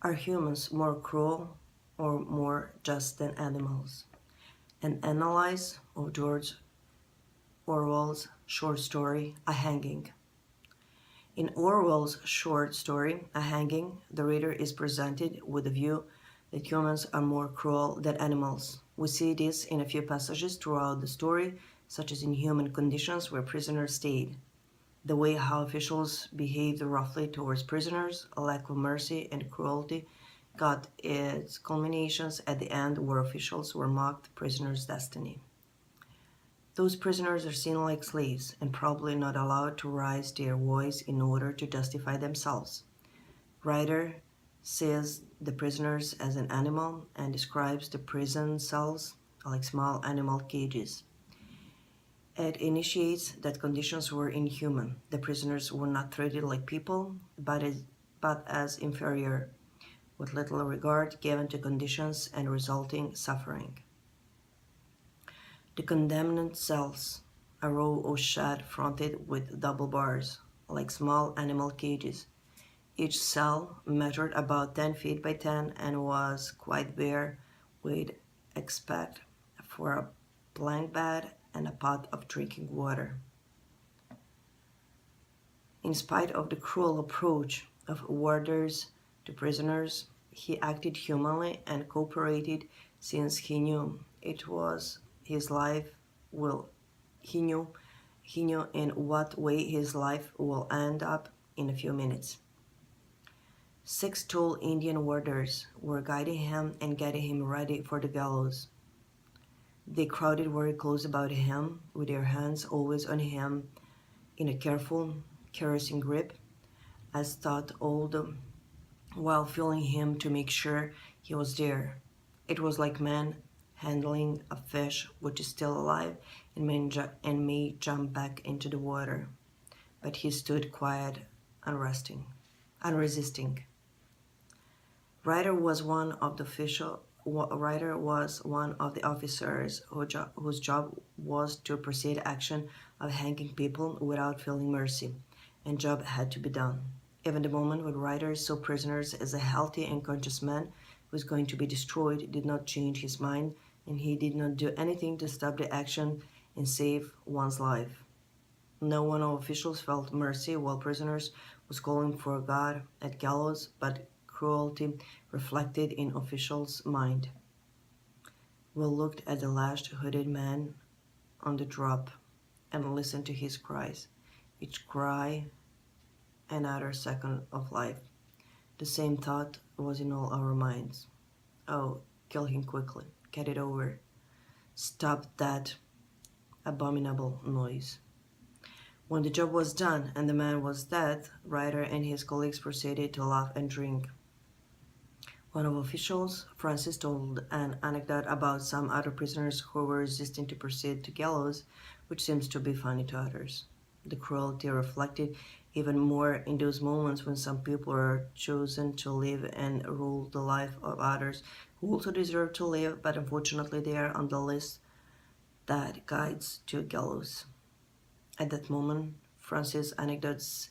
Are humans more cruel or more just than animals? An analysis of George Orwell's short story, A Hanging. In Orwell's short story, A Hanging, the reader is presented with the view that humans are more cruel than animals. We see this in a few passages throughout the story, such as in Human Conditions, where prisoners stayed. The way how officials behaved roughly towards prisoners, a lack of mercy and cruelty, got its culminations at the end where officials were mocked prisoners' destiny. Those prisoners are seen like slaves and probably not allowed to raise their voice in order to justify themselves. Writer sees the prisoners as an animal and describes the prison cells like small animal cages. It initiates that conditions were inhuman. The prisoners were not treated like people, but as inferior, with little regard given to conditions and resulting suffering. The condemned cells, a row of shed fronted with double bars, like small animal cages. Each cell measured about 10 feet by 10 and was quite bare, with except for a blank bed and a pot of drinking water. In spite of the cruel approach of warders to prisoners, he acted humanly and cooperated since he knew it was his life will he knew in what way his life will end up in a few minutes. 6 tall Indian warders were guiding him and getting him ready for the gallows. They crowded very close about him, with their hands always on him in a careful, caressing grip, as thought all the while feeling him to make sure he was there. It was like men handling a fish which is still alive and may jump back into the water. But he stood quiet, unresisting. Ryder was one of the officers whose job was to proceed action of hanging people without feeling mercy, and job had to be done. Even the moment when Ryder saw prisoners as a healthy and conscious man who was going to be destroyed did not change his mind, and he did not do anything to stop the action and save one's life. No one of officials felt mercy while prisoners was calling for God at gallows, but cruelty reflected in officials' mind. Will looked at the lashed, hooded man on the drop and listened to his cries. Each cry another second of life. The same thought was in all our minds. Oh, kill him quickly. Get it over. Stop that abominable noise. When the job was done and the man was dead, Ryder and his colleagues proceeded to laugh and drink. One of the officials, Francis, told an anecdote about some other prisoners who were resisting to proceed to gallows, which seems to be funny to others. The cruelty reflected even more in those moments when some people are chosen to live and rule the life of others who also deserve to live, but unfortunately they are on the list that guides to gallows. At that moment, Francis' anecdotes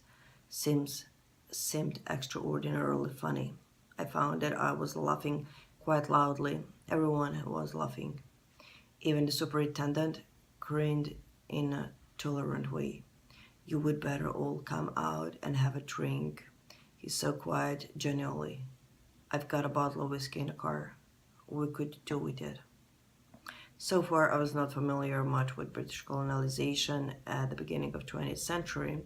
seemed extraordinarily funny. I found that I was laughing quite loudly. Everyone was laughing. Even the superintendent grinned in a tolerant way. You would better all come out and have a drink. He's so quiet, genially. I've got a bottle of whiskey in the car. We could do with it. So far, I was not familiar much with British colonization at the beginning of 20th century,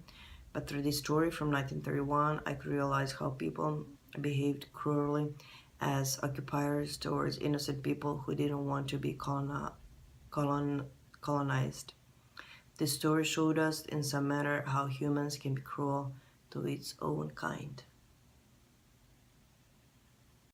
but through this story from 1931, I could realize how people behaved cruelly as occupiers towards innocent people who didn't want to be colonized. This story showed us in some manner how humans can be cruel to its own kind.